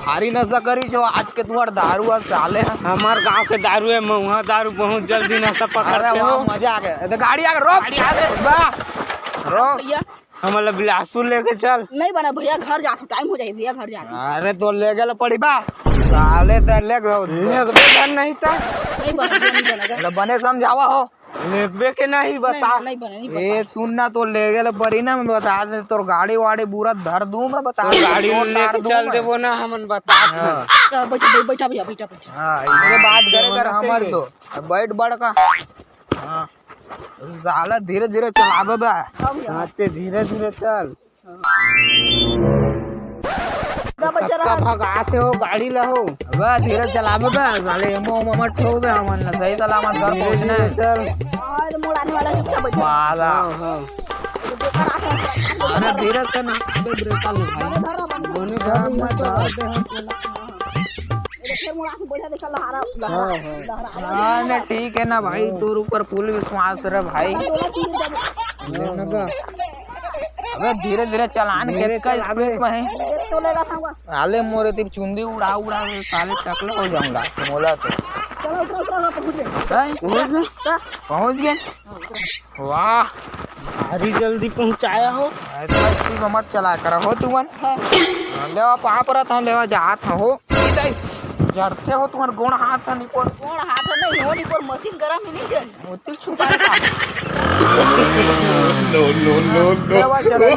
भारी नशा करी जो आज के तुम्हार दारू आज साले हमार गांव के दारू है, महुआ दारू बहुत जल्दी नशा पकड़ते हो। मजा आ गया। तो गाड़ी आगे रोक, रोक भैया हमारा बिलासपुर लेके चल। नहीं बना भैया, घर जाता टाइम हो जाए भैया, घर जाता। अरे तो ले गए पड़ी बा साले तो ले नहीं था नहीं बना बने समझावा हो लेबे के नहीं बता। नहीं बना नहीं ए सुनना तो ले गए पड़ी ना, मैं बता दे तो गाड़ी वाड़ी पूरा धर दूं मैं, बता तो गाड़ी लेके चल देबो ना, हमन बता। बैठा बैठा भैया, बैठा बैठा। हाँ इसके बात करे कर हमार तो बैठ बढ़ का। हाँ साला धीरे धीरे चलावे बा, आते धीरे धीरे चल। भगाते हो गाड़ी लहो बा धीरे चलावे बा साले एमो ममट ठो बे हमन ना सही सलामत घर पहुंचना है। चल और मोड़ आने वाला कितना बैठा वाला अरे धीरे से ना ब्रेक लो भाई। हाँ ना ठीक है ना भाई, तोर ऊपर पूरी विश्वास रहे भाई। अबे धीरे धीरे चलान के का स्पीड में है साले मोरे तीर चुंदी उड़ा उड़ा साले टकले हो जाऊंगा मोला तो। पहुंच गए। वाह भारी जल्दी पहुंचाया हो। ऐसा स्पीड में मत चला कर हो तुमन। लेवा पहा पर था, लेवा जात हो जड़ते हो तुम्हार गुण हाथ नहीं पर कौन हाथ नहीं हो, नहीं पर मशीन गरम ही नहीं जल मोती छुपा का। नो लेवा चला